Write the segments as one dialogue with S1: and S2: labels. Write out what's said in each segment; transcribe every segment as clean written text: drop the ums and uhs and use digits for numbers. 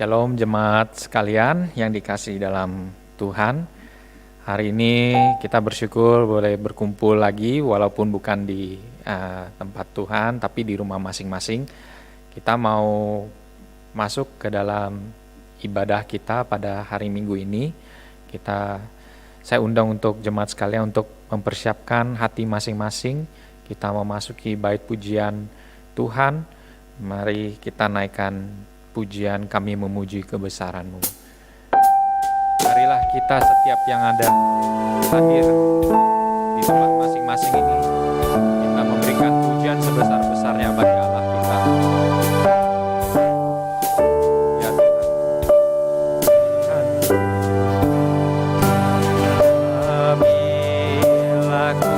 S1: Shalom jemaat sekalian yang dikasihi dalam Tuhan. Hari ini kita bersyukur boleh berkumpul lagi walaupun bukan di tempat Tuhan tapi di rumah masing-masing. Kita mau masuk ke dalam ibadah kita pada hari Minggu ini. Saya undang untuk jemaat sekalian untuk mempersiapkan hati masing-masing. Kita memasuki bait pujian Tuhan. Mari kita naikkan pujian Kami Memuji Kebesaran-Mu. Marilah kita setiap yang ada hadir di tempat masing-masing ini, kita memberikan pujian sebesar-besarnya bagi Allah kita. Ya Tuhan. Apabila ku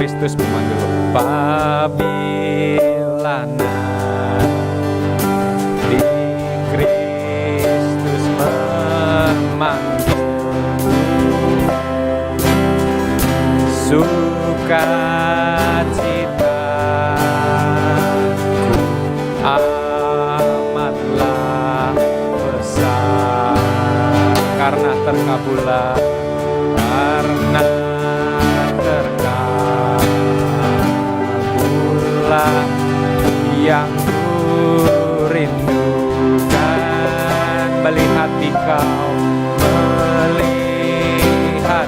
S1: Kristus memanggil, apabila nanti Kristus memanggil, sukacitaku amatlah besar, karena terkabullah, yang ku rindukan, melihat Engkau, melihat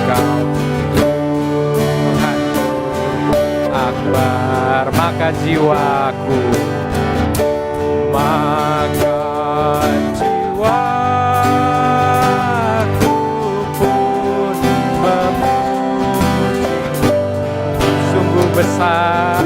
S1: Engkau, Tuhan akbar, maka jiwaku pun memuji-Mu, sungguh besar,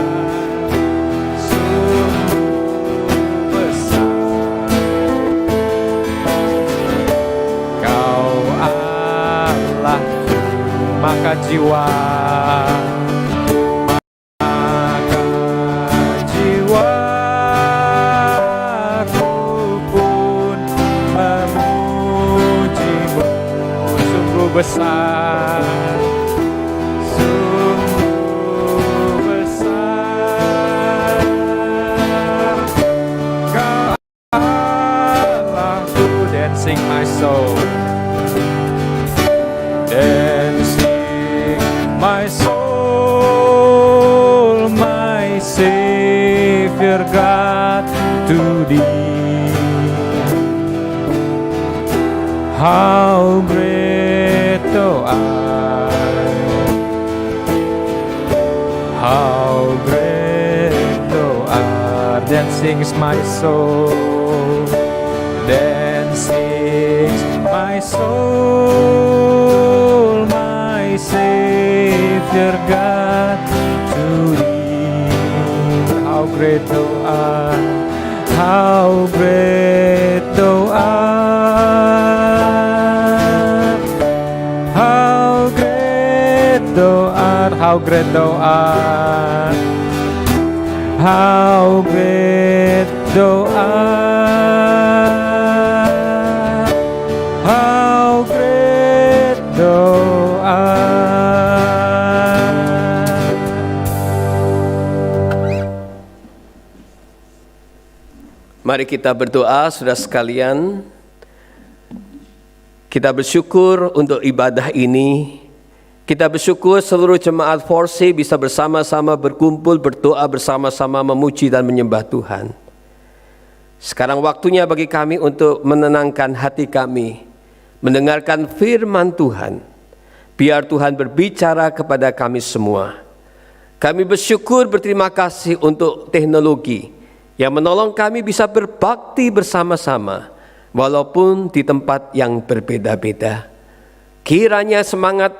S1: maka jiwaku pun memuji-Mu, sungguh besar, sungguh besar, Kau Allahku. Then sing my soul, my soul, my Savior God, to Thee. How great Thou art, how great Thou art. Then sings my soul, then sings my soul, my Savior God, to Thee. How great thou art, how great thou art, how great thou art, how great thou art, how great thou art, how great thou art.
S2: Mari kita berdoa, saudara sekalian. Kita bersyukur untuk ibadah ini. Kita bersyukur seluruh jemaat Forsi bisa bersama-sama berkumpul, berdoa bersama-sama, memuji dan menyembah Tuhan. Sekarang waktunya bagi kami untuk menenangkan hati kami, mendengarkan firman Tuhan. Biar Tuhan berbicara kepada kami semua. Kami bersyukur, berterima kasih untuk teknologi yang menolong kami bisa berbakti bersama-sama, walaupun di tempat yang berbeda-beda. Kiranya semangat,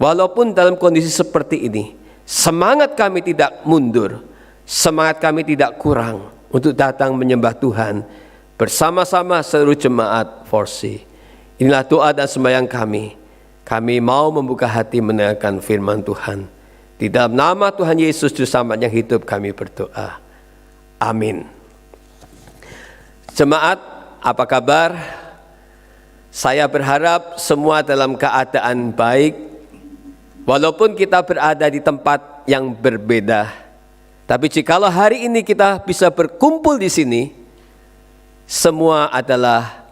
S2: walaupun dalam kondisi seperti ini, semangat kami tidak mundur, semangat kami tidak kurang untuk datang menyembah Tuhan bersama-sama seluruh jemaat Forsi. Inilah doa dan sembahyang kami. Kami mau membuka hati mendengarkan firman Tuhan. Di dalam nama Tuhan Yesus Juru Selamat yang hidup kami berdoa. Amin. Jemaat, apa kabar? Saya berharap semua dalam keadaan baik, walaupun kita berada di tempat yang berbeda. Tapi jikalau hari ini kita bisa berkumpul di sini, semua adalah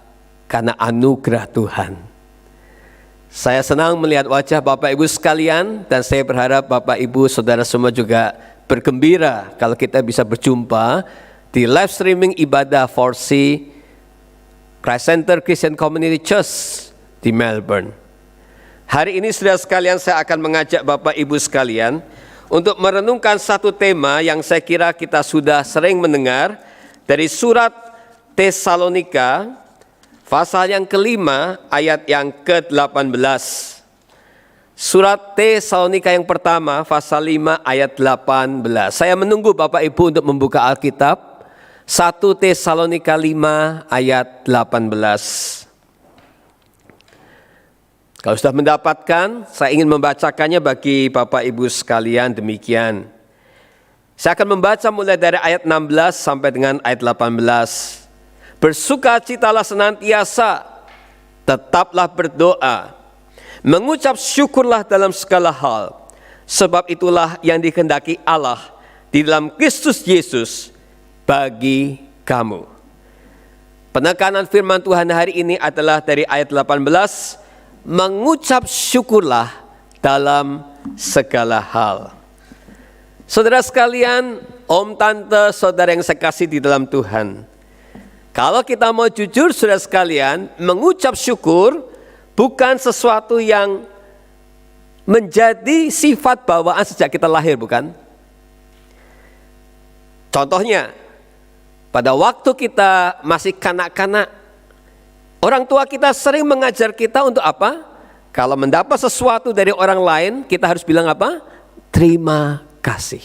S2: karena anugerah Tuhan. Saya senang melihat wajah Bapak Ibu sekalian, dan saya berharap Bapak Ibu saudara semua juga bergembira kalau kita bisa berjumpa di live streaming ibadah Forsi Christ Center Christian Community Church di Melbourne. Hari ini saudara sekalian, saya akan mengajak Bapak Ibu sekalian untuk merenungkan satu tema yang saya kira kita sudah sering mendengar dari surat Tesalonika pasal yang kelima ayat yang ke-18. Surat Tesalonika yang pertama, pasal 5 ayat 18. Saya menunggu Bapak Ibu untuk membuka Alkitab. 1 Tesalonika 5 ayat 18. Kalau sudah mendapatkan, saya ingin membacakannya bagi Bapak Ibu sekalian demikian. Saya akan membaca mulai dari ayat 16 sampai dengan ayat 18. Bersukacitalah senantiasa, tetaplah berdoa. Mengucap syukurlah dalam segala hal, sebab itulah yang dikehendaki Allah di dalam Kristus Yesus bagi kamu. Penekanan firman Tuhan hari ini adalah dari ayat 18, mengucap syukurlah dalam segala hal. Saudara sekalian, om, tante, saudara yang saya kasih di dalam Tuhan, kalau kita mau jujur saudara sekalian, mengucap syukur bukan sesuatu yang menjadi sifat bawaan sejak kita lahir, bukan? Contohnya, pada waktu kita masih kanak-kanak, orang tua kita sering mengajar kita untuk apa? Kalau mendapat sesuatu dari orang lain, kita harus bilang apa? Terima kasih.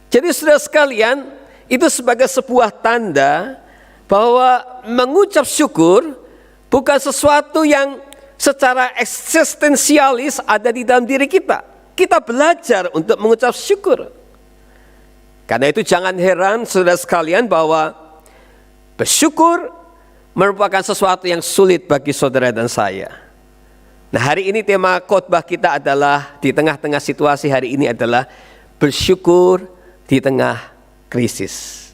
S2: Jadi saudara sekalian, itu sebagai sebuah tanda bahwa mengucap syukur bukan sesuatu yang secara eksistensialis ada di dalam diri kita. Kita belajar untuk mengucap syukur. Karena itu jangan heran saudara sekalian bahwa bersyukur merupakan sesuatu yang sulit bagi saudara dan saya. Nah, hari ini tema khotbah kita adalah di tengah-tengah situasi hari ini adalah bersyukur di tengah krisis.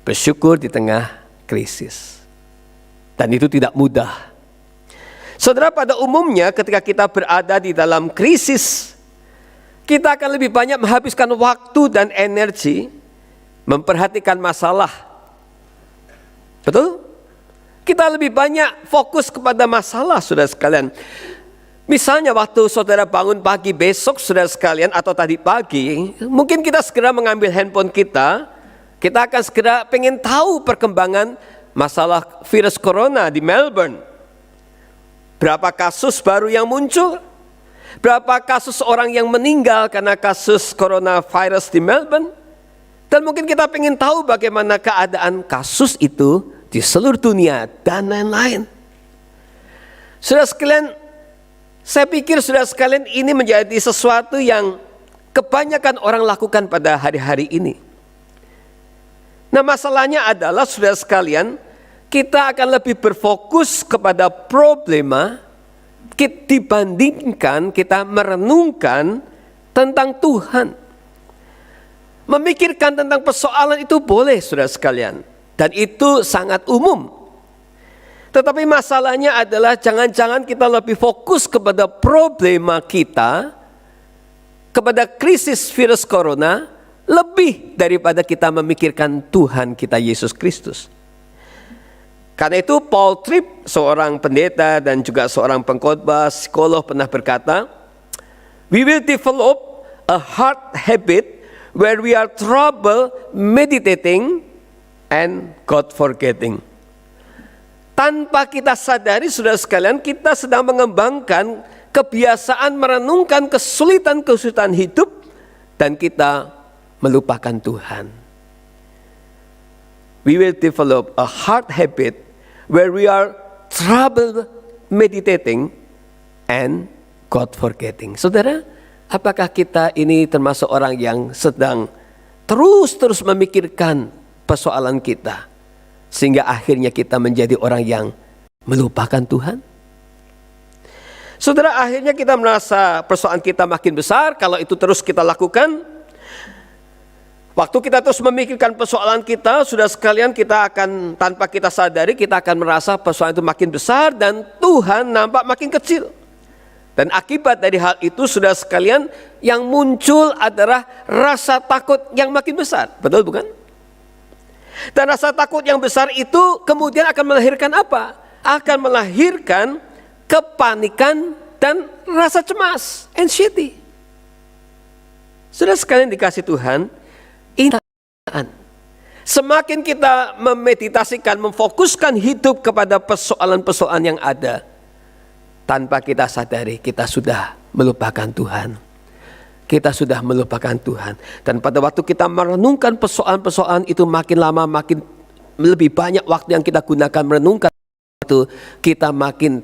S2: Bersyukur di tengah krisis. Dan itu tidak mudah. Saudara, pada umumnya ketika kita berada di dalam krisis, kita akan lebih banyak menghabiskan waktu dan energi memperhatikan masalah. Betul? Kita lebih banyak fokus kepada masalah, saudara sekalian. Misalnya waktu saudara bangun pagi besok, saudara sekalian, atau tadi pagi, mungkin kita segera mengambil handphone kita akan segera pengen tahu perkembangan masalah virus corona di Melbourne. Berapa kasus baru yang muncul? Berapa kasus orang yang meninggal karena kasus coronavirus di Melbourne? Dan mungkin kita ingin tahu bagaimana keadaan kasus itu di seluruh dunia dan lain-lain. Saudara sekalian, saya pikir saudara sekalian ini menjadi sesuatu yang kebanyakan orang lakukan pada hari-hari ini. Nah, masalahnya adalah saudara sekalian, kita akan lebih berfokus kepada problema dibandingkan kita merenungkan tentang Tuhan. Memikirkan tentang persoalan itu boleh saudara sekalian, dan itu sangat umum. Tetapi masalahnya adalah jangan-jangan kita lebih fokus kepada problema kita, kepada krisis virus corona, lebih daripada kita memikirkan Tuhan kita Yesus Kristus. Karena itu Paul Tripp, seorang pendeta dan juga seorang pengkhotbah, psikolog, pernah berkata, "We will develop a heart habit where we are trouble meditating and God forgetting." Tanpa kita sadari saudara sekalian, kita sedang mengembangkan kebiasaan merenungkan kesulitan-kesulitan hidup dan kita melupakan Tuhan. We will develop a heart habit where we are trouble meditating and God forgetting. Saudara, apakah kita ini termasuk orang yang sedang terus-terus memikirkan persoalan kita, sehingga akhirnya kita menjadi orang yang melupakan Tuhan? Saudara, akhirnya kita merasa persoalan kita makin besar. Kalau itu terus kita lakukan, waktu kita terus memikirkan persoalan kita, sudah sekalian kita akan, tanpa kita sadari, kita akan merasa persoalan itu makin besar dan Tuhan nampak makin kecil. Dan akibat dari hal itu, sudah sekalian, yang muncul adalah rasa takut yang makin besar. Betul bukan? Dan rasa takut yang besar itu kemudian akan melahirkan apa? Akan melahirkan kepanikan dan rasa cemas, anxiety. Sudah sekalian dikasih Tuhan, ini semakin kita memeditasikan, memfokuskan hidup kepada persoalan-persoalan yang ada, tanpa kita sadari kita sudah melupakan Tuhan. Kita sudah melupakan Tuhan. Dan pada waktu kita merenungkan persoalan-persoalan itu, makin lama makin lebih banyak waktu yang kita gunakan merenungkan itu, kita makin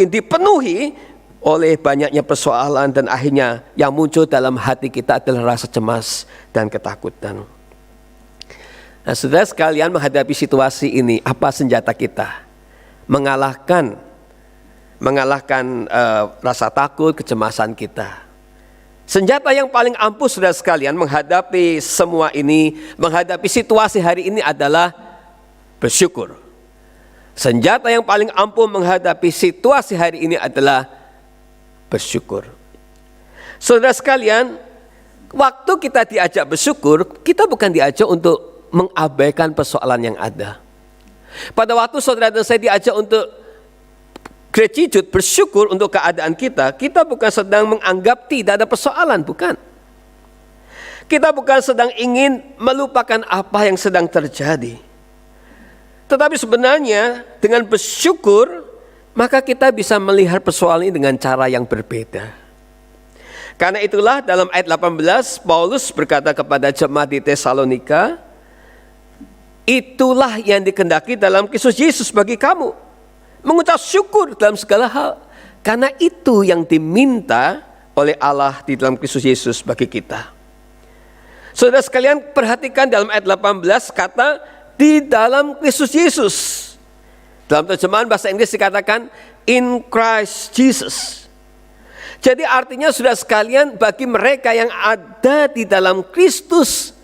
S2: dipenuhi oleh banyaknya persoalan, dan akhirnya yang muncul dalam hati kita adalah rasa cemas dan ketakutan. Nah, saudara sekalian, menghadapi situasi ini, apa senjata kita? Mengalahkan rasa takut, kecemasan kita. Senjata yang paling ampuh saudara sekalian menghadapi semua ini, menghadapi situasi hari ini adalah bersyukur. Senjata yang paling ampuh menghadapi situasi hari ini adalah bersyukur. Saudara sekalian, waktu kita diajak bersyukur, kita bukan diajak untuk mengabaikan persoalan yang ada. Pada waktu saudara dan saya diajak untuk gratitude, bersyukur untuk keadaan kita, kita bukan sedang menganggap tidak ada persoalan, bukan. Kita bukan sedang ingin melupakan apa yang sedang terjadi. Tetapi sebenarnya dengan bersyukur, maka kita bisa melihat persoalan ini dengan cara yang berbeda. Karena itulah dalam ayat 18, Paulus berkata kepada jemaat di Tesalonika, itulah yang dikehendaki dalam Kristus Yesus bagi kamu, mengucap syukur dalam segala hal. Karena itu yang diminta oleh Allah di dalam Kristus Yesus bagi kita. Saudara sekalian, perhatikan dalam ayat 18 kata di dalam Kristus Yesus. Dalam terjemahan bahasa Inggris dikatakan in Christ Jesus. Jadi artinya saudara sekalian, bagi mereka yang ada di dalam Kristus,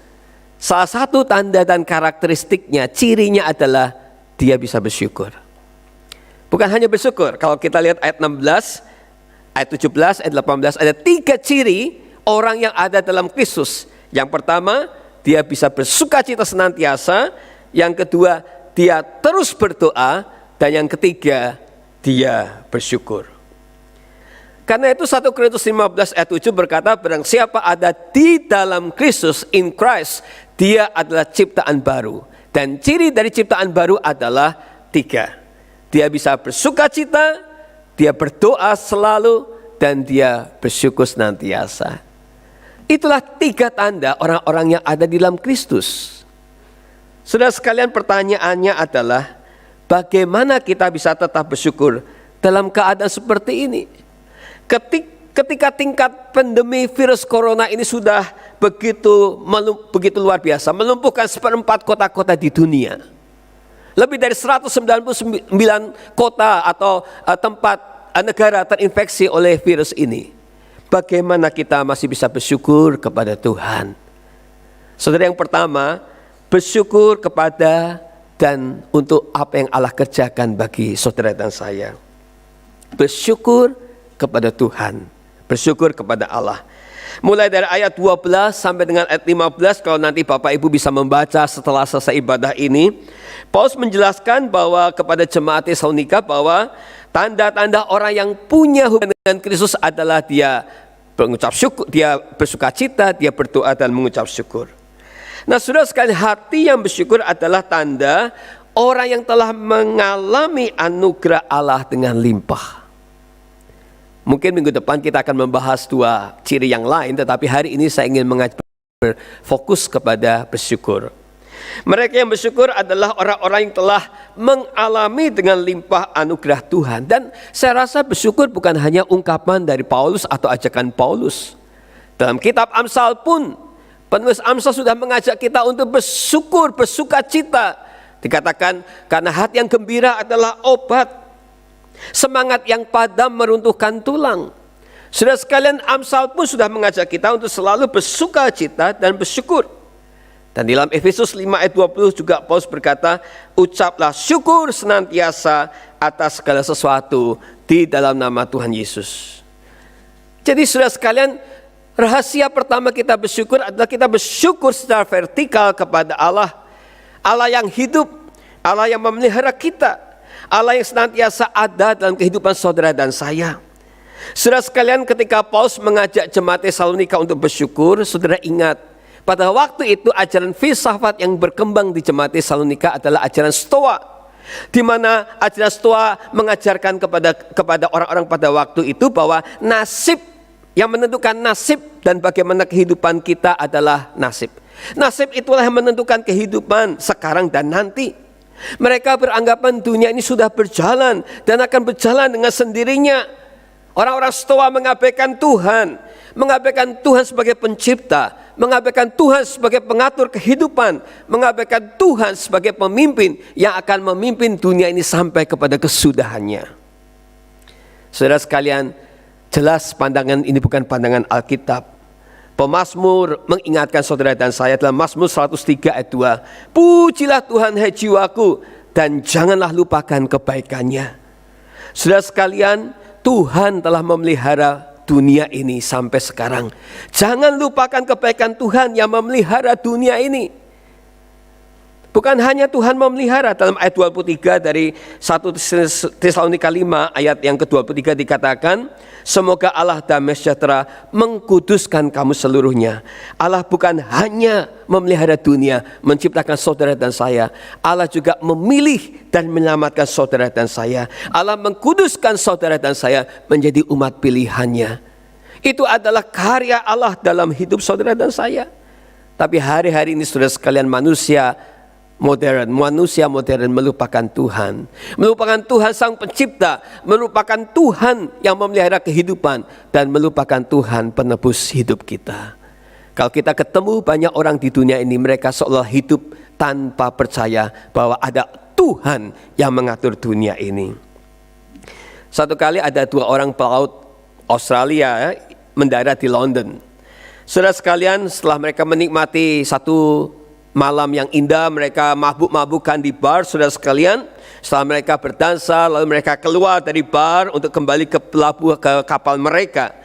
S2: salah satu tanda dan karakteristiknya, cirinya adalah dia bisa bersyukur. Bukan hanya bersyukur. Kalau kita lihat ayat 16, ayat 17, ayat 18, ada 3 ciri orang yang ada dalam Kristus. Yang pertama, dia bisa bersukacita senantiasa. Yang kedua, dia terus berdoa. Dan yang ketiga, dia bersyukur. Karena itu 1 Korintus 15 ayat 7 berkata, barang siapa ada di dalam Kristus, in Christ, dia adalah ciptaan baru. Dan ciri dari ciptaan baru adalah 3. Dia bisa bersukacita, dia berdoa selalu, dan dia bersyukur senantiasa. Itulah 3 tanda orang-orang yang ada di dalam Kristus. Saudara sekalian, pertanyaannya adalah bagaimana kita bisa tetap bersyukur dalam keadaan seperti ini? Ketika tingkat pandemi virus corona ini sudah begitu luar biasa, melumpuhkan 1/4 kota-kota di dunia. Lebih dari 199 kota atau tempat negara terinfeksi oleh virus ini. Bagaimana kita masih bisa bersyukur kepada Tuhan? Saudara, yang pertama, bersyukur kepada dan untuk apa yang Allah kerjakan bagi saudara dan saya. Bersyukur kepada Tuhan, bersyukur kepada Allah. Mulai dari ayat 12 sampai dengan ayat 15, kalau nanti Bapak Ibu bisa membaca setelah selesai ibadah ini, Paulus menjelaskan bahwa kepada jemaat Tesalonika bahwa tanda-tanda orang yang punya hubungan dengan Kristus adalah dia mengucap syukur, dia bersuka cita, dia berdoa dan mengucap syukur. Nah, saudara sekalian, hati yang bersyukur adalah tanda orang yang telah mengalami anugerah Allah dengan limpah. Mungkin minggu depan kita akan membahas 2 ciri yang lain, tetapi hari ini saya ingin berfokus kepada bersyukur. Mereka yang bersyukur adalah orang-orang yang telah mengalami dengan limpah anugerah Tuhan. Dan saya rasa bersyukur bukan hanya ungkapan dari Paulus atau ajakan Paulus. Dalam kitab Amsal pun, penulis Amsal sudah mengajak kita untuk bersyukur, bersuka cita. Dikatakan karena hati yang gembira adalah obat, semangat yang padam meruntuhkan tulang. Saudara sekalian, Amsal pun sudah mengajak kita untuk selalu bersuka cita dan bersyukur. Dan di dalam Efesus 5 ayat 20 juga Paulus berkata, ucaplah syukur senantiasa atas segala sesuatu di dalam nama Tuhan Yesus. Jadi saudara sekalian, rahasia pertama kita bersyukur adalah kita bersyukur secara vertikal kepada Allah. Allah yang hidup, Allah yang memelihara kita, Allah yang senantiasa ada dalam kehidupan saudara dan saya. Saudara sekalian, ketika Paulus mengajak jemaat Tesalonika untuk bersyukur, saudara ingat, pada waktu itu ajaran filsafat yang berkembang di jemaat Tesalonika adalah ajaran Stoa, di mana ajaran Stoa mengajarkan kepada orang-orang pada waktu itu bahwa nasib yang menentukan nasib dan bagaimana kehidupan kita adalah nasib. Nasib itulah yang menentukan kehidupan sekarang dan nanti. Mereka beranggapan dunia ini sudah berjalan dan akan berjalan dengan sendirinya. Orang-orang Stoa mengabaikan Tuhan, mengabaikan Tuhan sebagai pencipta, mengabaikan Tuhan sebagai pengatur kehidupan, mengabaikan Tuhan sebagai pemimpin yang akan memimpin dunia ini sampai kepada kesudahannya. Saudara sekalian, jelas pandangan ini bukan pandangan Alkitab. Pemazmur mengingatkan saudara dan saya dalam Mazmur 103 ayat 2, pujilah Tuhan hai jiwaku dan janganlah lupakan kebaikannya. Saudara sekalian, Tuhan telah memelihara dunia ini sampai sekarang. Jangan lupakan kebaikan Tuhan yang memelihara dunia ini. Bukan hanya Tuhan memelihara, dalam ayat 23 dari 1 Tesalonika 5 ayat yang ke-23 dikatakan, semoga Allah damai sejahtera mengkuduskan kamu seluruhnya. Allah bukan hanya memelihara dunia, menciptakan saudara dan saya. Allah juga memilih dan menyelamatkan saudara dan saya. Allah mengkuduskan saudara dan saya menjadi umat pilihannya. Itu adalah karya Allah dalam hidup saudara dan saya. Tapi hari-hari ini saudara sekalian, manusia modern melupakan Tuhan. Melupakan Tuhan sang pencipta, melupakan Tuhan yang memelihara kehidupan, dan melupakan Tuhan penebus hidup kita. Kalau kita ketemu banyak orang di dunia ini, mereka seolah hidup tanpa percaya bahwa ada Tuhan yang mengatur dunia ini. Satu kali ada 2 orang pelaut Australia mendarat di London. Saudara sekalian, setelah mereka menikmati satu malam yang indah, mereka mabuk-mabukan di bar, saudara sekalian. Setelah mereka berdansa, lalu mereka keluar dari bar untuk kembali ke pelabuhan, ke kapal mereka.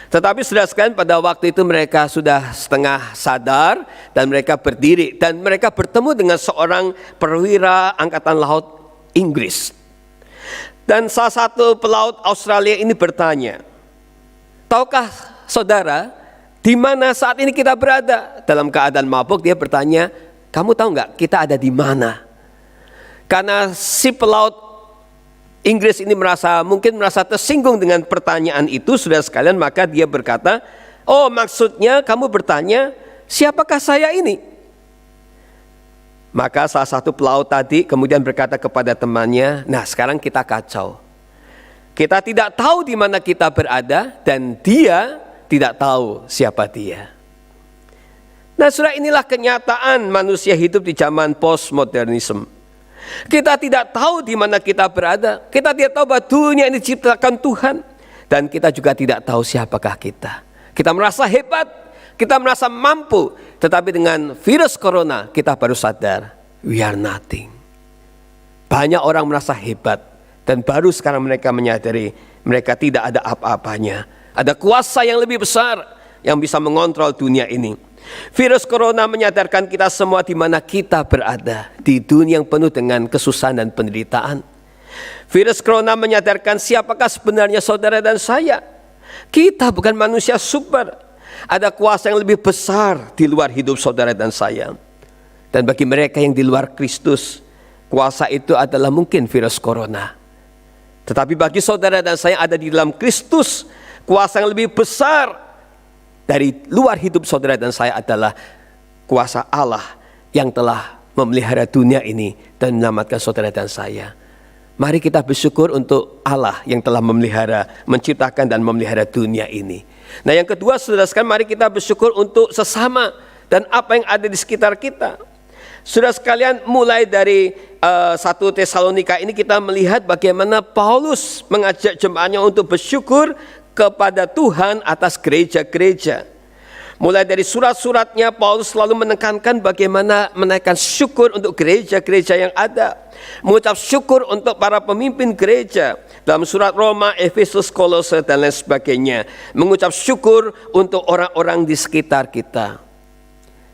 S2: Tetapi saudara sekalian, pada waktu itu mereka sudah setengah sadar dan mereka berdiri. Dan mereka bertemu dengan seorang perwira angkatan laut Inggris. Dan salah satu pelaut Australia ini bertanya, tahukah saudara, di mana saat ini kita berada? Dalam keadaan mabuk, dia bertanya, kamu tahu nggak kita ada di mana? Karena si pelaut Inggris ini mungkin merasa tersinggung dengan pertanyaan itu, saudara sekalian, maka dia berkata, Oh, maksudnya kamu bertanya, siapakah saya ini? Maka salah satu pelaut tadi kemudian berkata kepada temannya, nah sekarang kita kacau. Kita tidak tahu di mana kita berada dan dia tidak tahu siapa dia. Nah, saudara, inilah kenyataan manusia hidup di zaman postmodernisme. Kita tidak tahu di mana kita berada. Kita tidak tahu bahwa dunia ini diciptakan Tuhan. Dan kita juga tidak tahu siapakah kita. Kita merasa hebat, kita merasa mampu. Tetapi dengan virus corona kita baru sadar, we are nothing. Banyak orang merasa hebat. Dan baru sekarang mereka menyadari mereka tidak ada apa-apanya. Ada kuasa yang lebih besar yang bisa mengontrol dunia ini. Virus corona menyadarkan kita semua di mana kita berada. Di dunia yang penuh dengan kesusahan dan penderitaan. Virus corona menyadarkan siapakah sebenarnya saudara dan saya. Kita bukan manusia super. Ada kuasa yang lebih besar di luar hidup saudara dan saya. Dan bagi mereka yang di luar Kristus, kuasa itu adalah mungkin virus corona. Tetapi bagi saudara dan saya ada di dalam Kristus, kuasa yang lebih besar dari luar hidup saudara dan saya adalah kuasa Allah yang telah memelihara dunia ini dan menyelamatkan saudara dan saya. Mari kita bersyukur untuk Allah yang telah memelihara, menciptakan dan memelihara dunia ini. Nah, yang kedua, saudara sekalian, mari kita bersyukur untuk sesama dan apa yang ada di sekitar kita. Saudara sekalian, mulai dari 1 Tesalonika ini kita melihat bagaimana Paulus mengajak jemaatnya untuk bersyukur kepada Tuhan atas gereja-gereja. Mulai dari surat-suratnya Paulus selalu menekankan bagaimana menaikkan syukur untuk gereja-gereja yang ada. Mengucap syukur untuk para pemimpin gereja. Dalam surat Roma, Efesus, Kolose dan lain sebagainya. Mengucap syukur untuk orang-orang di sekitar kita.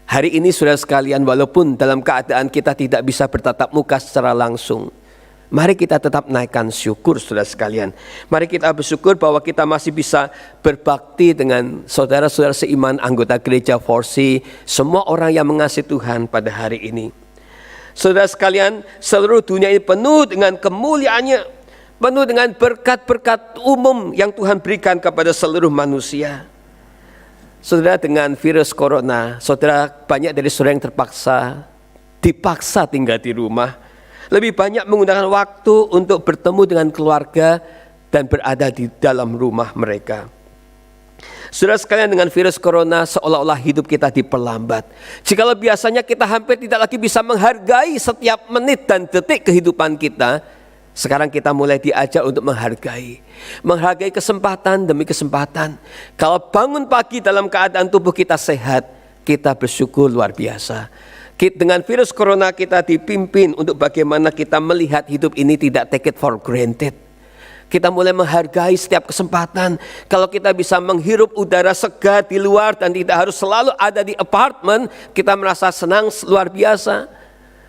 S2: Hari ini saudara sekalian, walaupun dalam keadaan kita tidak bisa bertatap muka secara langsung, mari kita tetap naikkan syukur saudara sekalian. Mari kita bersyukur bahwa kita masih bisa berbakti dengan saudara-saudara seiman anggota gereja Forsi, semua orang yang mengasihi Tuhan pada hari ini. Saudara sekalian, seluruh dunia ini penuh dengan kemuliaannya, penuh dengan berkat-berkat umum yang Tuhan berikan kepada seluruh manusia. Saudara, dengan virus corona, saudara, banyak dari saudara yang dipaksa tinggal di rumah. Lebih banyak menggunakan waktu untuk bertemu dengan keluarga dan berada di dalam rumah mereka. Saudara sekalian, dengan virus corona seolah-olah hidup kita diperlambat. Jikalau biasanya kita hampir tidak lagi bisa menghargai setiap menit dan detik kehidupan kita, sekarang kita mulai diajak untuk menghargai kesempatan demi kesempatan. Kalau bangun pagi dalam keadaan tubuh kita sehat, kita bersyukur luar biasa. Dengan virus corona kita dipimpin untuk bagaimana kita melihat hidup ini tidak take it for granted. Kita mulai menghargai setiap kesempatan. Kalau kita bisa menghirup udara segar di luar dan tidak harus selalu ada di apartemen, kita merasa senang luar biasa.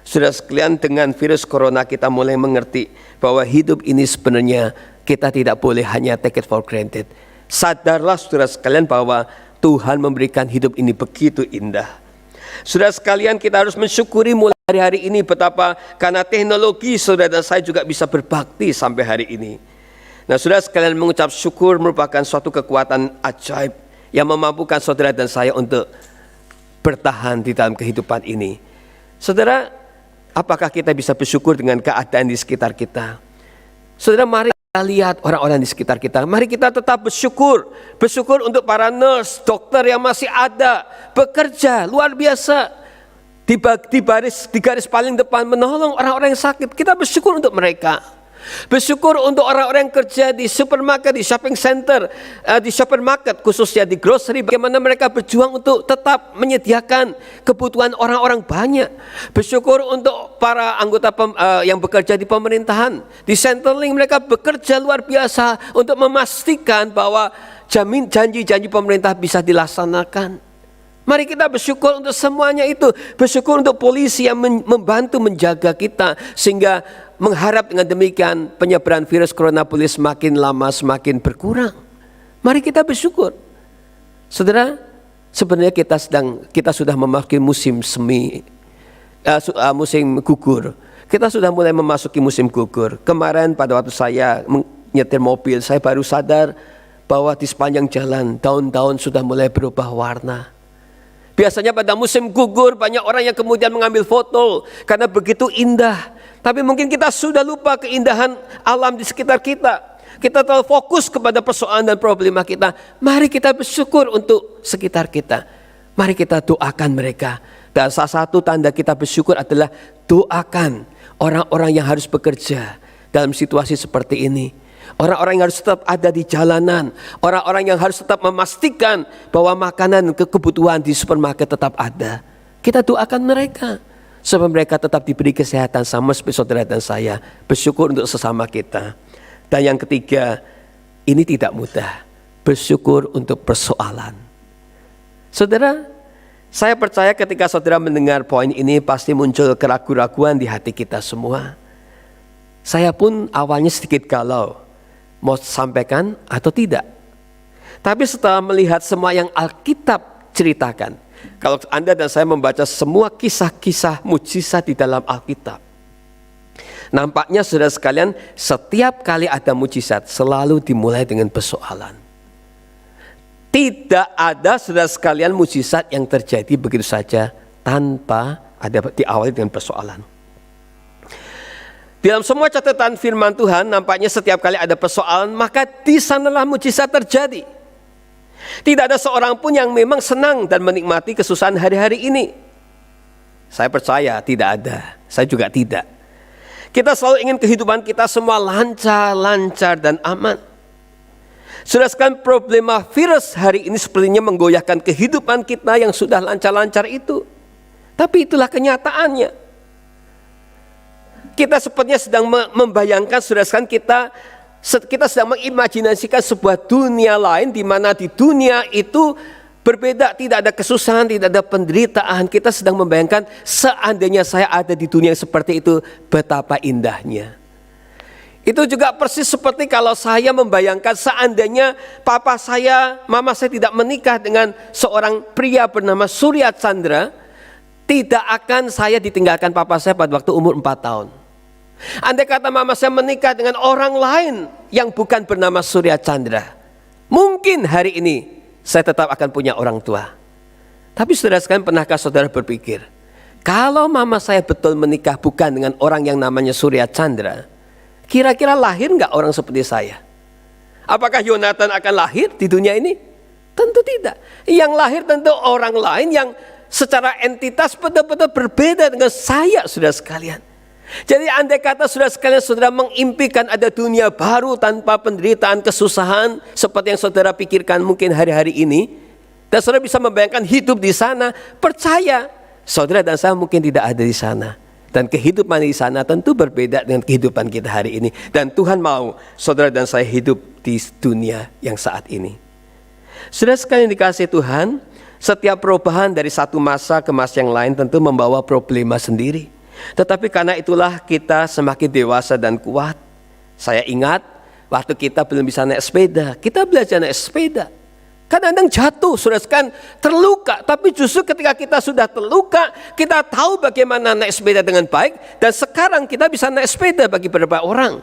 S2: Saudara sekalian, dengan virus corona kita mulai mengerti bahwa hidup ini sebenarnya kita tidak boleh hanya take it for granted. Sadarlah saudara sekalian bahwa Tuhan memberikan hidup ini begitu indah. Saudara sekalian, kita harus mensyukuri mulai hari ini betapa karena teknologi saudara dan saya juga bisa berbakti sampai hari ini. Nah, saudara sekalian, mengucap syukur merupakan suatu kekuatan ajaib yang memampukan saudara dan saya untuk bertahan di dalam kehidupan ini. Saudara, apakah kita bisa bersyukur dengan keadaan di sekitar kita? Saudara, mari kita lihat orang-orang di sekitar kita. Mari kita tetap bersyukur. Bersyukur untuk para nurse, dokter yang masih ada, bekerja luar biasa. Di garis paling depan menolong orang-orang yang sakit. Kita bersyukur untuk mereka. Bersyukur untuk orang-orang yang kerja di supermarket, di shopping center, di supermarket, khususnya di grocery. Bagaimana mereka berjuang untuk tetap menyediakan kebutuhan orang-orang banyak. Bersyukur untuk para anggota yang bekerja di pemerintahan, di Centerlink. Mereka bekerja luar biasa untuk memastikan bahwa janji-janji pemerintah bisa dilaksanakan. Mari kita bersyukur untuk semuanya itu. Bersyukur untuk polisi yang membantu menjaga kita, sehingga mengharap dengan demikian penyebaran virus corona boleh semakin lama semakin berkurang. Mari kita bersyukur. Saudara, sebenarnya kita sudah memasuki musim musim gugur. Kita sudah mulai memasuki musim gugur. Kemarin pada waktu saya menyetir mobil, saya baru sadar bahwa di sepanjang jalan daun-daun sudah mulai berubah warna. Biasanya pada musim gugur banyak orang yang kemudian mengambil foto karena begitu indah. Tapi mungkin kita sudah lupa keindahan alam di sekitar kita. Kita terlalu fokus kepada persoalan dan problema kita. Mari kita bersyukur untuk sekitar kita. Mari kita doakan mereka. Dan salah satu tanda kita bersyukur adalah doakan orang-orang yang harus bekerja dalam situasi seperti ini. Orang-orang yang harus tetap ada di jalanan. Orang-orang yang harus tetap memastikan bahwa makanan kebutuhan di supermarket tetap ada. Kita doakan mereka supaya mereka tetap diberi kesehatan sama seperti saudara dan saya. Bersyukur untuk sesama kita. Dan yang ketiga, ini tidak mudah. Bersyukur untuk persoalan. Saudara, saya percaya ketika saudara mendengar poin ini pasti muncul keraguan-raguan di hati kita semua. Saya pun awalnya sedikit galau. Mau sampaikan atau tidak. Tapi setelah melihat semua yang Alkitab ceritakan. Kalau Anda dan saya membaca semua kisah-kisah mujizat di dalam Alkitab. Nampaknya saudara sekalian setiap kali ada mujizat selalu dimulai dengan persoalan. Tidak ada saudara sekalian mujizat yang terjadi begitu saja tanpa ada diawali dengan persoalan. Dalam semua catatan firman Tuhan, nampaknya setiap kali ada persoalan, maka di sanalah mujizat terjadi. Tidak ada seorang pun yang memang senang dan menikmati kesusahan hari-hari ini. Saya percaya tidak ada, saya juga tidak. Kita selalu ingin kehidupan kita semua lancar dan aman. Sudah sekalian problema virus hari ini sepertinya menggoyahkan kehidupan kita yang sudah lancar-lancar itu. Tapi itulah kenyataannya. Kita sepertinya sedang membayangkan, saudara sekalian, kita sedang mengimajinasikan sebuah dunia lain di mana di dunia itu berbeda, tidak ada kesusahan, tidak ada penderitaan. Kita sedang membayangkan seandainya saya ada di dunia seperti itu, betapa indahnya. Itu juga persis seperti kalau saya membayangkan seandainya papa saya, mama saya tidak menikah dengan seorang pria bernama Surya Chandra, tidak akan saya ditinggalkan papa saya pada waktu umur 4 tahun. Andai kata mama saya menikah dengan orang lain yang bukan bernama Surya Chandra, mungkin hari ini saya tetap akan punya orang tua. Tapi saudara sekalian, pernahkah saudara berpikir, kalau mama saya betul menikah bukan dengan orang yang namanya Surya Chandra, kira-kira lahir nggak orang seperti saya? Apakah Yonatan akan lahir di dunia ini? Tentu tidak. Yang lahir tentu orang lain yang secara entitas betul-betul berbeda dengan saya, saudara sekalian. Jadi andai kata saudara sekalian, saudara mengimpikan ada dunia baru tanpa penderitaan, kesusahan seperti yang saudara pikirkan mungkin hari-hari ini, dan saudara bisa membayangkan hidup di sana, percaya saudara dan saya mungkin tidak ada di sana. Dan kehidupan di sana tentu berbeda dengan kehidupan kita hari ini. Dan Tuhan mau saudara dan saya hidup di dunia yang saat ini. Saudara sekalian dikasihi Tuhan, setiap perubahan dari satu masa ke masa yang lain tentu membawa problema sendiri. Tetapi karena itulah kita semakin dewasa dan kuat. Saya ingat waktu kita belum bisa naik sepeda, kita belajar naik sepeda. Kadang-kadang jatuh, saudara sekalian, terluka. Tapi justru ketika kita sudah terluka, kita tahu bagaimana naik sepeda dengan baik. Dan sekarang kita bisa naik sepeda bagi beberapa orang.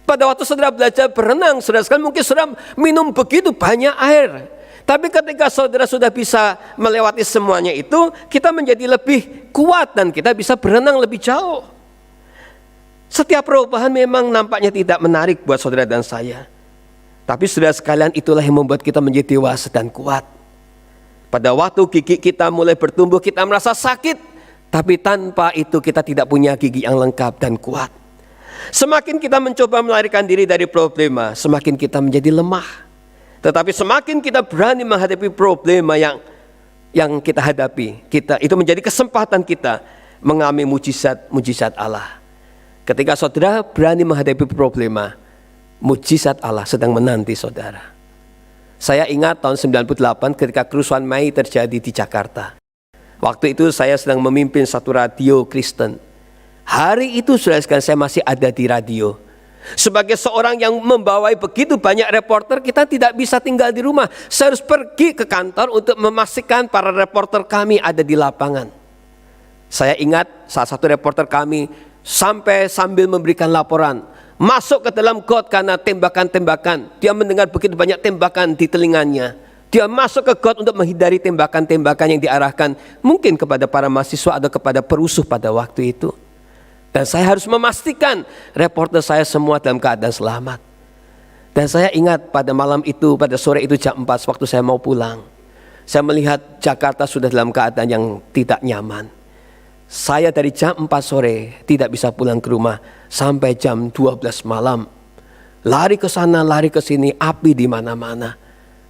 S2: Pada waktu saudara belajar berenang, saudara sekalian, mungkin saudara minum begitu banyak air. Tapi ketika saudara sudah bisa melewati semuanya itu, kita menjadi lebih kuat dan kita bisa berenang lebih jauh. Setiap perubahan memang nampaknya tidak menarik buat saudara dan saya. Tapi saudara sekalian, itulah yang membuat kita menjadi dewasa dan kuat. Pada waktu gigi kita mulai bertumbuh, kita merasa sakit. Tapi tanpa itu kita tidak punya gigi yang lengkap dan kuat. Semakin kita mencoba melarikan diri dari problema, semakin kita menjadi lemah. Tetapi semakin kita berani menghadapi problema yang kita hadapi, itu menjadi kesempatan kita mengalami mujizat Allah. Ketika saudara berani menghadapi problema, mujizat Allah sedang menanti saudara. Saya ingat tahun 98 ketika kerusuhan Mei terjadi di Jakarta. Waktu itu saya sedang memimpin satu radio Kristen. Hari itu saudara sekalian, saya masih ada di radio. Sebagai seorang yang membawai begitu banyak reporter, kita tidak bisa tinggal di rumah. Saya harus pergi ke kantor untuk memastikan para reporter kami ada di lapangan. Saya ingat salah satu reporter kami sampai sambil memberikan laporan, masuk ke dalam got karena tembakan-tembakan. Dia mendengar begitu banyak tembakan di telinganya. Dia masuk ke got untuk menghindari tembakan-tembakan yang diarahkan mungkin kepada para mahasiswa atau kepada perusuh pada waktu itu. Dan saya harus memastikan reporter saya semua dalam keadaan selamat. Dan saya ingat pada malam itu, pada sore itu jam 4 waktu saya mau pulang. Saya melihat Jakarta sudah dalam keadaan yang tidak nyaman. Saya dari jam 4 sore tidak bisa pulang ke rumah sampai jam 12 malam. Lari ke sana, lari ke sini, api di mana-mana.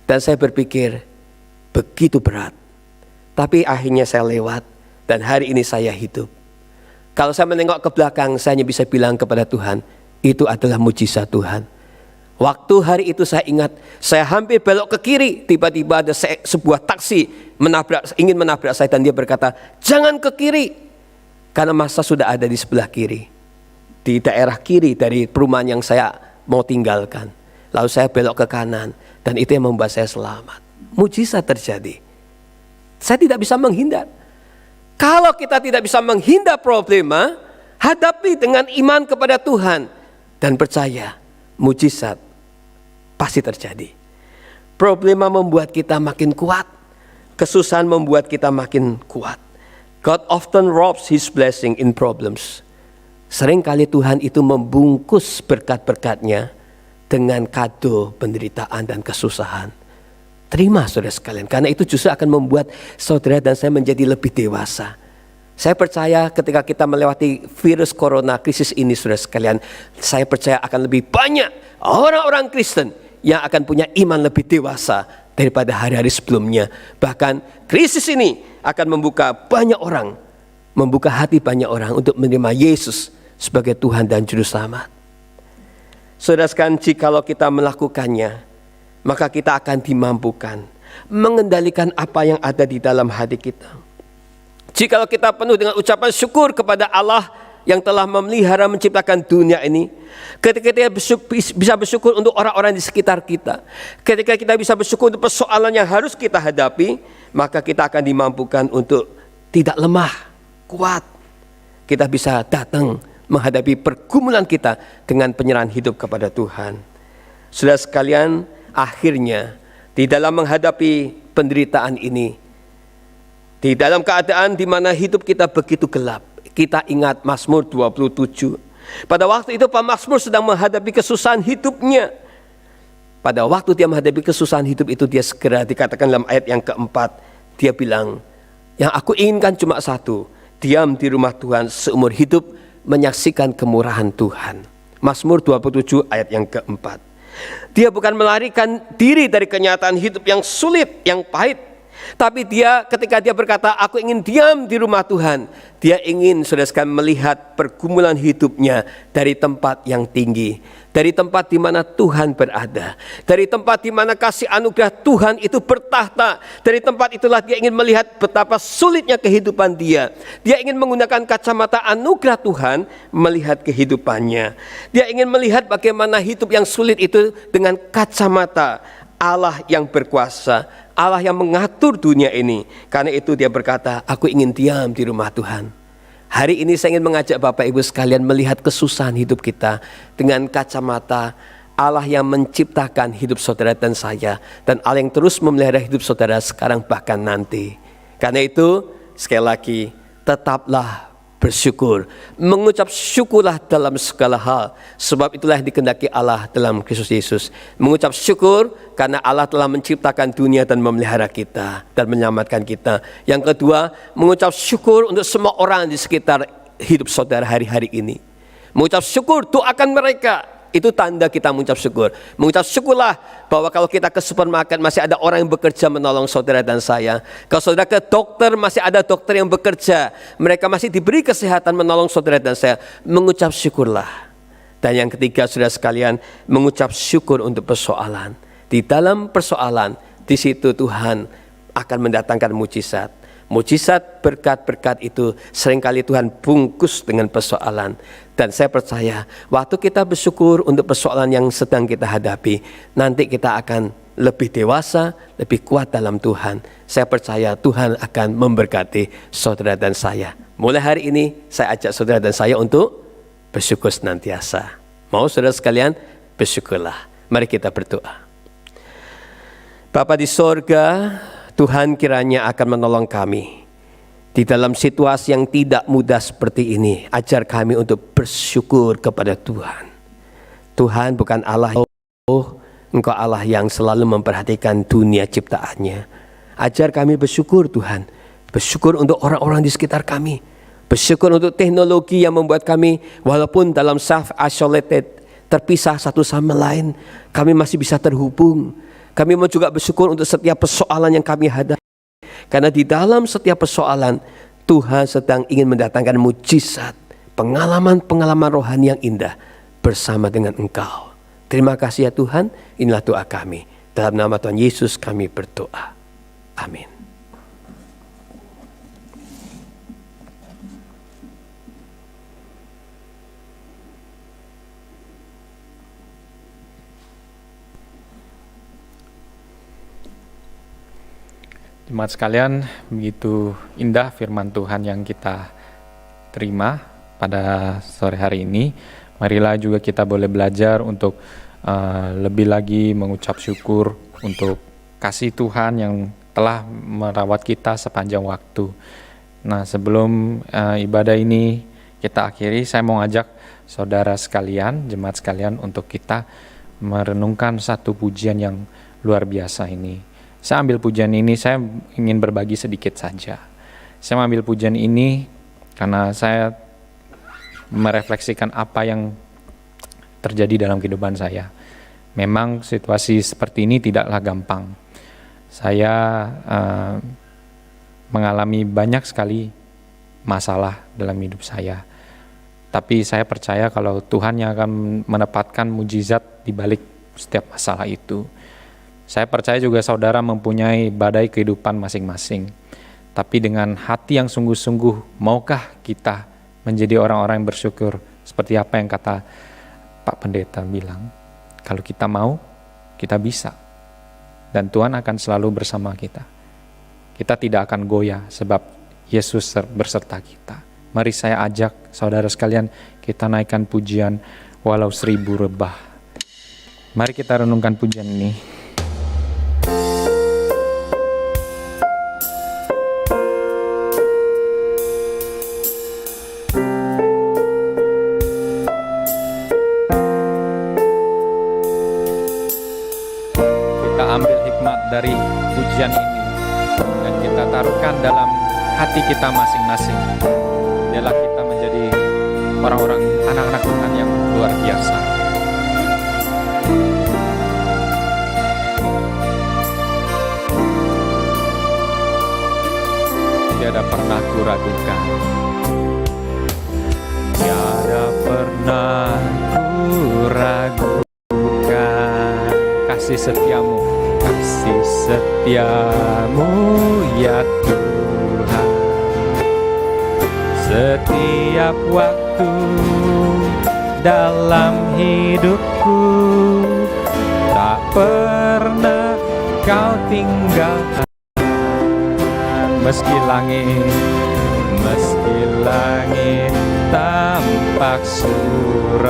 S2: Dan saya berpikir, begitu berat. Tapi akhirnya saya lewat dan hari ini saya hidup. Kalau saya menengok ke belakang, saya hanya bisa bilang kepada Tuhan, itu adalah mujizat Tuhan. Waktu hari itu saya ingat, saya hampir belok ke kiri, tiba-tiba ada sebuah taksi ingin menabrak saya dan dia berkata, jangan ke kiri. Karena masa sudah ada di sebelah kiri. Di daerah kiri dari perumahan yang saya mau tinggalkan. Lalu saya belok ke kanan dan itu yang membuat saya selamat. Mujizat terjadi. Saya tidak bisa menghindar. Kalau kita tidak bisa menghindar problema, hadapi dengan iman kepada Tuhan dan percaya mujizat pasti terjadi. Problema membuat kita makin kuat. Kesusahan membuat kita makin kuat. God often wraps His blessing in problems. Seringkali Tuhan itu membungkus berkat-berkatnya dengan kado penderitaan dan kesusahan. Terima saudara sekalian, karena itu justru akan membuat saudara dan saya menjadi lebih dewasa. Saya percaya ketika kita melewati virus corona krisis ini saudara sekalian, saya percaya akan lebih banyak orang-orang Kristen yang akan punya iman lebih dewasa daripada hari-hari sebelumnya. Bahkan krisis ini akan membuka banyak orang, membuka hati banyak orang untuk menerima Yesus sebagai Tuhan dan Juru Selamat. Saudara sekalian, jikalau kita melakukannya, maka kita akan dimampukan mengendalikan apa yang ada di dalam hati kita. Jikalau kita penuh dengan ucapan syukur kepada Allah yang telah memelihara menciptakan dunia ini, ketika kita bisa bersyukur untuk orang-orang di sekitar kita, ketika kita bisa bersyukur untuk persoalan yang harus kita hadapi, maka kita akan dimampukan untuk tidak lemah, kuat. Kita bisa datang menghadapi pergumulan kita dengan penyerahan hidup kepada Tuhan. Saudara sekalian, akhirnya di dalam menghadapi penderitaan ini, di dalam keadaan di mana hidup kita begitu gelap, kita ingat Mazmur 27. Pada waktu itu pemazmur sedang menghadapi kesusahan hidupnya. Pada waktu dia menghadapi kesusahan hidup itu, dia segera dikatakan dalam ayat yang keempat, dia bilang, yang aku inginkan cuma satu, diam di rumah Tuhan seumur hidup, menyaksikan kemurahan Tuhan. Mazmur 27 ayat yang keempat. Dia bukan melarikan diri dari kenyataan hidup yang sulit, yang pahit. Tapi dia ketika dia berkata, aku ingin diam di rumah Tuhan, dia ingin saudara sekalian melihat pergumulan hidupnya dari tempat yang tinggi, dari tempat di mana Tuhan berada, dari tempat di mana kasih anugerah Tuhan itu bertahta. Dari tempat itulah dia ingin melihat betapa sulitnya kehidupan dia. Dia ingin menggunakan kacamata anugerah Tuhan melihat kehidupannya. Dia ingin melihat bagaimana hidup yang sulit itu dengan kacamata Allah yang berkuasa, Allah yang mengatur dunia ini. Karena itu dia berkata, aku ingin diam di rumah Tuhan. Hari ini saya ingin mengajak Bapak Ibu sekalian melihat kesusahan hidup kita dengan kacamata Allah yang menciptakan hidup saudara dan saya, dan Allah yang terus memelihara hidup saudara sekarang bahkan nanti. Karena itu sekali lagi, tetaplah bersyukur, mengucap syukurlah dalam segala hal, sebab itulah yang dikehendaki Allah dalam Kristus Yesus. Mengucap syukur karena Allah telah menciptakan dunia dan memelihara kita dan menyelamatkan kita. Yang kedua, mengucap syukur untuk semua orang di sekitar hidup saudara hari-hari ini. Mengucap syukur, doakan mereka. Itu tanda kita mengucap syukur. Mengucap syukurlah bahwa kalau kita ke supermarket masih ada orang yang bekerja menolong saudara dan saya. Kalau saudara ke dokter masih ada dokter yang bekerja. Mereka masih diberi kesehatan menolong saudara dan saya. Mengucap syukurlah. Dan yang ketiga saudara sekalian, mengucap syukur untuk persoalan. Di dalam persoalan, di situ Tuhan akan mendatangkan mujizat. Mujizat berkat-berkat itu seringkali Tuhan bungkus dengan persoalan. Dan saya percaya waktu kita bersyukur untuk persoalan yang sedang kita hadapi, nanti kita akan lebih dewasa, lebih kuat dalam Tuhan. Saya percaya Tuhan akan memberkati saudara dan saya. Mulai hari ini saya ajak saudara dan saya untuk bersyukur senantiasa. Mau saudara sekalian? Bersyukurlah. Mari kita berdoa. Bapa di sorga, Tuhan kiranya akan menolong kami di dalam situasi yang tidak mudah seperti ini. Ajar kami untuk bersyukur kepada Tuhan. Tuhan bukan Allah, Engkau Allah yang selalu memperhatikan dunia ciptaannya. Ajar kami bersyukur Tuhan. Bersyukur untuk orang-orang di sekitar kami. Bersyukur untuk teknologi yang membuat kami walaupun dalam self-isolated, terpisah satu sama lain, kami masih bisa terhubung. Kami mau juga bersyukur untuk setiap persoalan yang kami hadapi. Karena di dalam setiap persoalan, Tuhan sedang ingin mendatangkan mujizat, pengalaman-pengalaman rohani yang indah bersama dengan Engkau. Terima kasih ya Tuhan, inilah doa kami. Dalam nama Tuhan Yesus kami berdoa. Amin.
S1: Jemaat sekalian, begitu indah firman Tuhan yang kita terima pada sore hari ini. Marilah juga kita boleh belajar untuk lebih lagi mengucap syukur untuk kasih Tuhan yang telah merawat kita sepanjang waktu. Nah, sebelum ibadah ini kita akhiri, saya mau ngajak saudara sekalian, jemaat sekalian, untuk kita merenungkan satu pujian yang luar biasa ini. Saya ambil pujian ini, saya ingin berbagi sedikit saja. Saya mengambil pujian ini karena saya merefleksikan apa yang terjadi dalam kehidupan saya. Memang situasi seperti ini tidaklah gampang. Saya mengalami banyak sekali masalah dalam hidup saya. Tapi saya percaya kalau Tuhan yang akan menempatkan mujizat di balik setiap masalah itu. Saya percaya juga saudara mempunyai badai kehidupan masing-masing. Tapi dengan hati yang sungguh-sungguh, maukah kita menjadi orang-orang yang bersyukur seperti apa yang kata Pak Pendeta bilang. Kalau kita mau, kita bisa. Dan Tuhan akan selalu bersama kita. Kita tidak akan goyah sebab Yesus berserta kita. Mari saya ajak saudara sekalian, kita naikkan pujian walau 1000 rebah. Mari kita renungkan pujian ini. Dari pujian ini dan kita taruhkan dalam hati kita masing-masing. Biarlah kita menjadi orang-orang anak-anak Tuhan yang luar biasa. Tiada pernah kuragukan, tiada pernah kuragukan kasih setiamu. Kasih setiamu ya Tuhan, setiap waktu dalam hidupku, tak pernah kau tinggalkan. Meski langit tampak suram,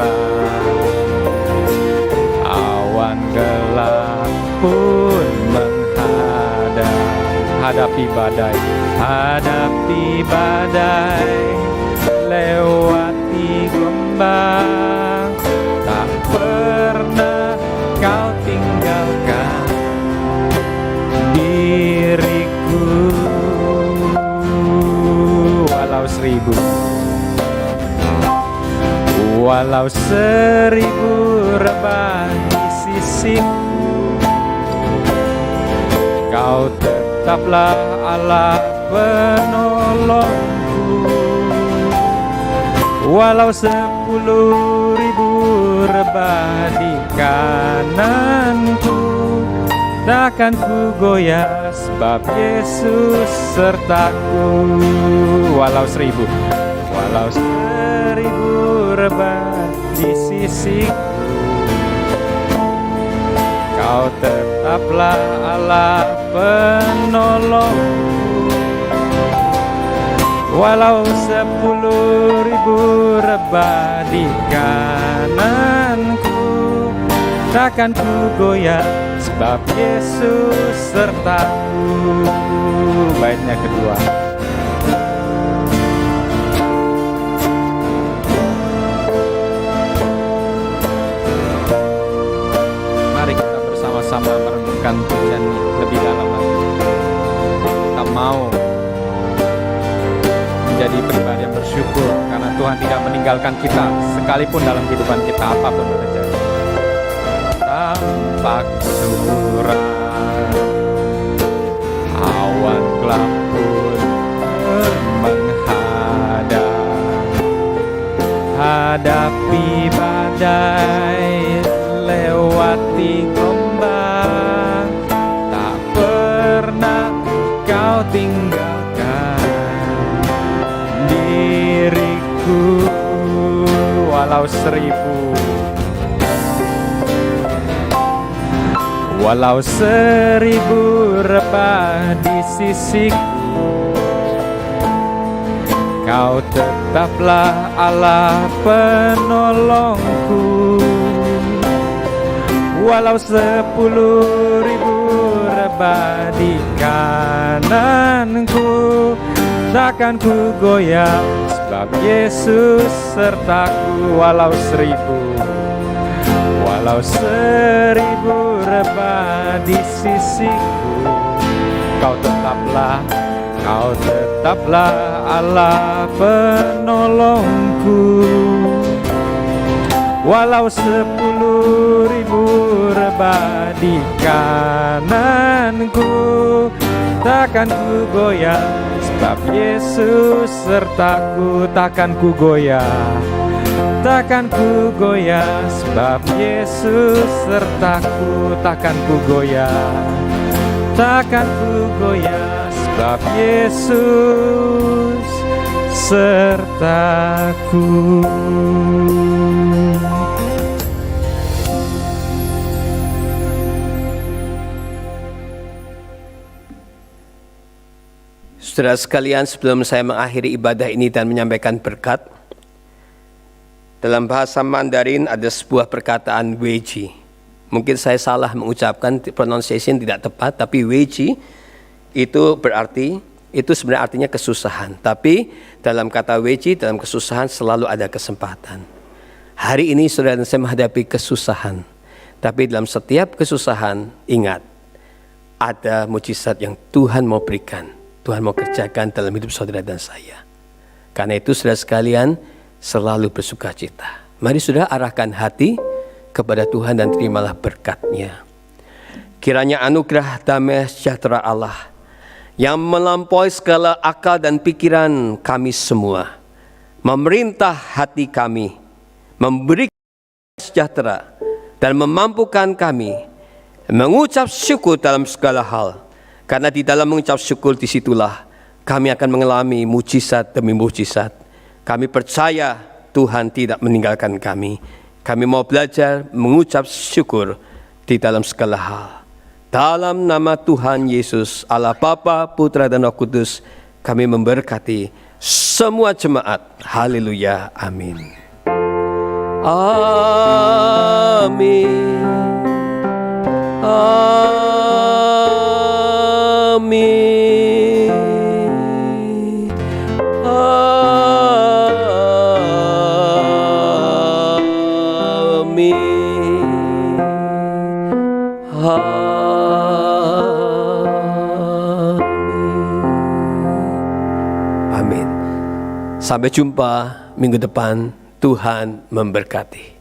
S1: awan gelap pun hadapi badai, lewati gelombang, tak pernah kau tinggalkan diriku. Walau 1000 rebah di sisiku, Kau tetaplah Allah penolongku. Walau 10.000 rebah di kananku, takkan ku goyah sebab Yesus sertaku. Walau 1000 rebah di sisiku, Kau tetap tetaplah Allah penolong. Walau 10.000 rebah di kananku, takkan ku goyah sebab Yesus sertaku. Baitnya kedua. Mari kita bersama-sama merenungkan pujian ini lebih dalam lagi. Kita mau menjadi pribadi yang bersyukur karena Tuhan tidak meninggalkan kita sekalipun dalam kehidupan kita apapun terjadi. Tampak suram, awan gelap pun menghadap, hadapi badai, lewati gelombang, tak pernah kau tinggalkan diriku. Walau 1000 rebah di sisiku, kau tetaplah Allah penolongku. Walau 10.000 rebah di kananku, takkan ku goyah sebab Yesus sertaku. Walau 1000 rebah di sisiku, kau tetaplah Allah penolongku. Walau 10.000 rebah di kananku, takkan ku goyah sebab Yesus sertaku. Takkan ku goyah, takkan ku goyah sebab Yesus sertaku. Takkan ku goyah, takkan ku goyah sebab Yesus sertaku.
S2: Saudara sekalian, sebelum saya mengakhiri ibadah ini dan menyampaikan berkat, dalam bahasa Mandarin ada sebuah perkataan weiji. Mungkin saya salah mengucapkan, pronunciation tidak tepat, tapi weiji itu berarti, itu sebenarnya artinya kesusahan. Tapi dalam kata weiji, dalam kesusahan selalu ada kesempatan. Hari ini saudara dan saya menghadapi kesusahan. Tapi dalam setiap kesusahan, ingat, ada mujizat yang Tuhan mau berikan. Tuhan mau kerjakan dalam hidup saudara dan saya. Karena itu saudara sekalian, selalu bersuka cita. Mari saudara arahkan hati kepada Tuhan dan terimalah berkat-Nya. Kiranya anugerah damai sejahtera Allah yang melampaui segala akal dan pikiran kami semua, memerintah hati kami, memberi sejahtera dan memampukan kami mengucap syukur dalam segala hal. Karena di dalam mengucap syukur disitulah kami akan mengalami mujizat demi mujizat. Kami percaya Tuhan tidak meninggalkan kami. Kami mau belajar mengucap syukur di dalam segala hal. Dalam nama Tuhan Yesus, Allah Bapa, Putra dan Roh Kudus, kami memberkati semua jemaat. Haleluya. Amin. Amin. Amin. Amin. Sampai jumpa minggu depan. Tuhan memberkati.